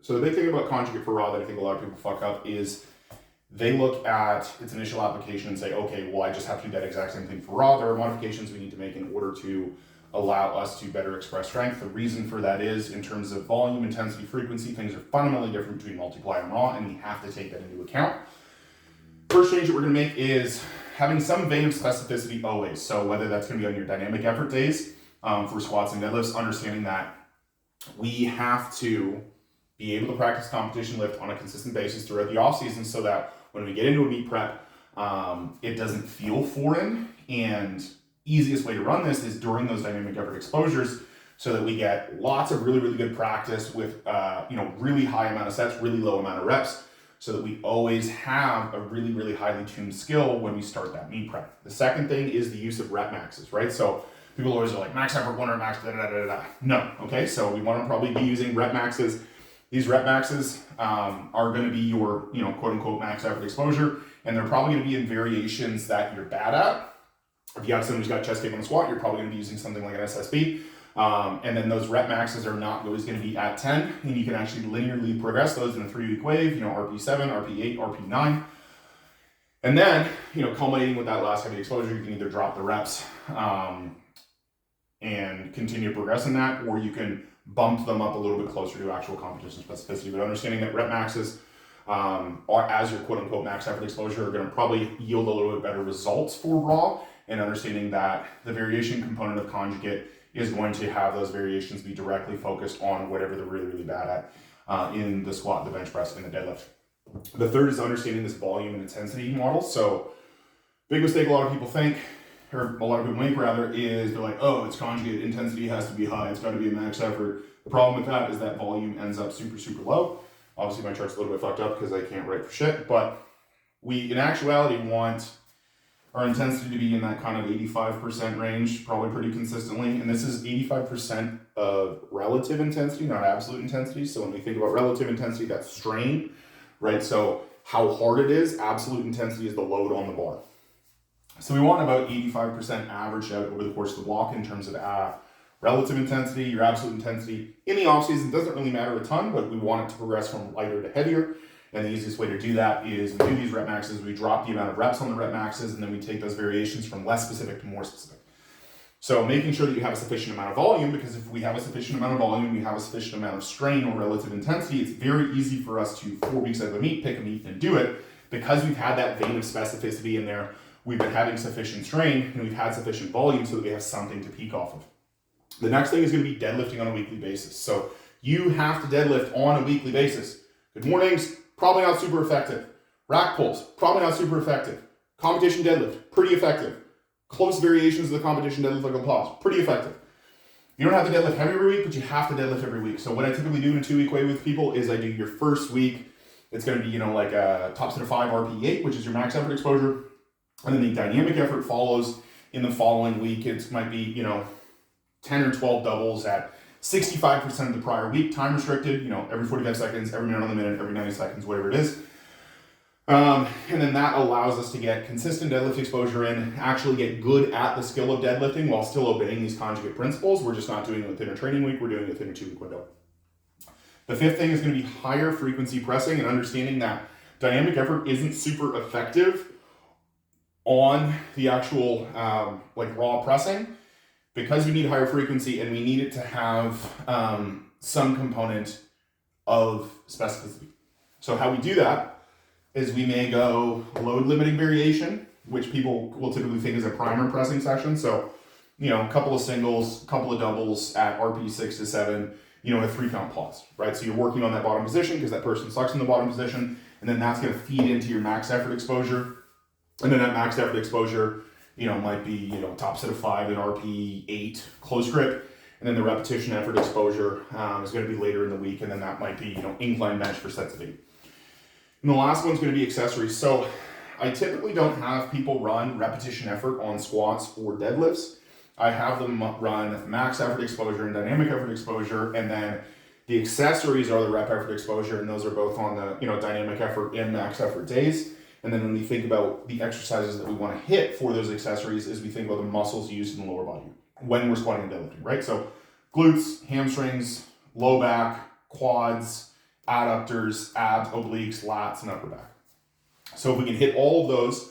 So the big thing about Conjugate for Raw that I think a lot of people fuck up is they look at its initial application and say, okay, well, I just have to do that exact same thing for Raw. There are modifications we need to make in order to allow us to better express strength. The reason for that is, in terms of volume, intensity, frequency, things are fundamentally different between Multiply and Raw, and we have to take that into account. First change that we're gonna make is having some vein of specificity always. So whether that's gonna be on your dynamic effort days for squats and deadlifts, understanding that we have to be able to practice competition lift on a consistent basis throughout the off season, so that when we get into a meet prep, it doesn't feel foreign. And easiest way to run this is during those dynamic effort exposures, so that we get lots of really, really good practice with really high amount of sets, really low amount of reps, so that we always have a really, really highly tuned skill when we start that meet prep. The second thing is the use of rep maxes, right? So people always are like, max effort, 1 rep max, da da da da da. No, okay, so we want to probably be using rep maxes. These rep maxes are going to be your, quote unquote max effort exposure, and they're probably going to be in variations that you're bad at. If you have someone who's got chest tape on the squat, you're probably going to be using something like an SSB. And then those rep maxes are not always going to be at 10, and you can actually linearly progress those in a 3-week wave, RP7, RP8, RP9. And then, culminating with that last heavy exposure, you can either drop the reps and continue progressing that, or you can bump them up a little bit closer to actual competition specificity. But understanding that rep maxes are, as your quote unquote max effort exposure, are going to probably yield a little bit better results for Raw, and understanding that the variation component of Conjugate is going to have those variations be directly focused on whatever they're really, really bad at in the squat, the bench press, and the deadlift. The third is understanding this volume and intensity model. So big mistake a lot of people think, or a lot of people make rather, is they're like, oh, it's Conjugate, intensity has to be high, it's got to be a max effort. The problem with that is that volume ends up super, super low. Obviously my chart's a little bit fucked up because I can't write for shit, but we in actuality want our intensity to be in that kind of 85% range, probably pretty consistently. And this is 85% of relative intensity, not absolute intensity. So when we think about relative intensity, that's strain, right? So how hard it is, absolute intensity is the load on the bar. So we want about 85% average out over the course of the block in terms of relative intensity. Your absolute intensity in the off season doesn't really matter a ton, but we want it to progress from lighter to heavier. And the easiest way to do that is we do these rep maxes, we drop the amount of reps on the rep maxes, and then we take those variations from less specific to more specific. So making sure that you have a sufficient amount of volume, because if we have a sufficient amount of volume, we have a sufficient amount of strain or relative intensity, it's very easy for us to, 4 weeks out of a meet, pick a meet and do it, because we've had that vein of specificity in there. We've been having sufficient strain and we've had sufficient volume so that we have something to peak off of. The next thing is going to be deadlifting on a weekly basis. So you have to deadlift on a weekly basis. Good mornings, probably not super effective. Rack pulls, probably not super effective. Competition deadlift, pretty effective. Close variations of the competition deadlift like a pause, pretty effective. You don't have to deadlift heavy every week, but you have to deadlift every week. So what I typically do in a 2-week wave with people is I do your first week, it's going to be, like a top set of 5 RP8, which is your max effort exposure. And then the dynamic effort follows in the following week. It might be, 10 or 12 doubles at 65% of the prior week, time restricted, every 45 seconds, every minute on the minute, every 90 seconds, whatever it is. And then that allows us to get consistent deadlift exposure in, actually get good at the skill of deadlifting while still obeying these conjugate principles. We're just not doing it within a training week, we're doing it within a 2-week window. The fifth thing is going to be higher frequency pressing, and understanding that dynamic effort isn't super effective on the actual raw pressing, because we need higher frequency and we need it to have some component of specificity. So how we do that is we may go load limiting variation, which people will typically think is a primer pressing session. So, a couple of singles, a couple of doubles at RP 6 to 7, a 3-count pause, right? So you're working on that bottom position because that person sucks in the bottom position, and then that's going to feed into your max effort exposure. And then that max effort exposure, might be, top set of 5 at RP 8, close grip. And then the repetition effort exposure is going to be later in the week. And then that might be, incline bench for sets of 8. And the last one's going to be accessories. So I typically don't have people run repetition effort on squats or deadlifts. I have them run max effort exposure and dynamic effort exposure. And then the accessories are the rep effort exposure. And those are both on the, dynamic effort and max effort days. And then when we think about the exercises that we want to hit for those accessories, is we think about the muscles used in the lower body when we're squatting and deadlifting, right? So glutes, hamstrings, low back, quads, adductors, abs, obliques, lats, and upper back. So if we can hit all of those,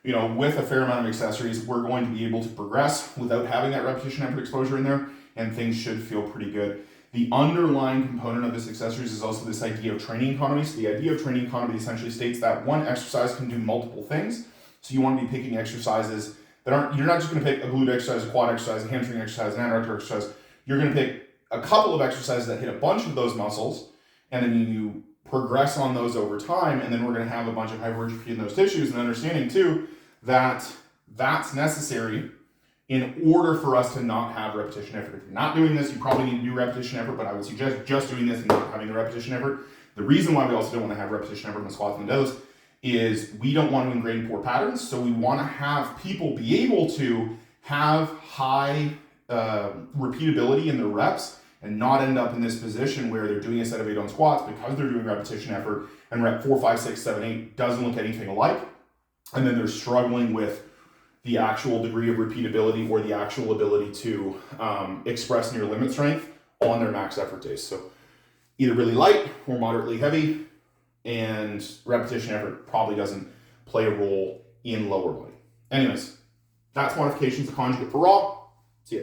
with a fair amount of accessories, we're going to be able to progress without having that repetition effort exposure in there, and things should feel pretty good. The underlying component of this accessories is also this idea of training economy. So the idea of training economy essentially states that one exercise can do multiple things. So you want to be picking exercises that you're not just going to pick a glute exercise, a quad exercise, a hamstring exercise, an adductor exercise. You're going to pick a couple of exercises that hit a bunch of those muscles, and then you progress on those over time, and then we're going to have a bunch of hypertrophy in those tissues, and understanding too that that's necessary in order for us to not have repetition effort. If you're not doing this, you probably need to do repetition effort, but I would suggest just doing this and not having the repetition effort. The reason why we also don't want to have repetition effort in the squats and the deadlifts is we don't want to ingrain poor patterns, so we want to have people be able to have high repeatability in their reps and not end up in this position where they're doing a set of 8 on squats because they're doing repetition effort, and rep 4, 5, 6, 7, 8 doesn't look anything alike, and then they're struggling with the actual degree of repeatability or the actual ability to express near limit strength on their max effort days. So either really light or moderately heavy, and repetition effort probably doesn't play a role in lower body. Anyways, that's modifications of Conjugate for Raw. See ya.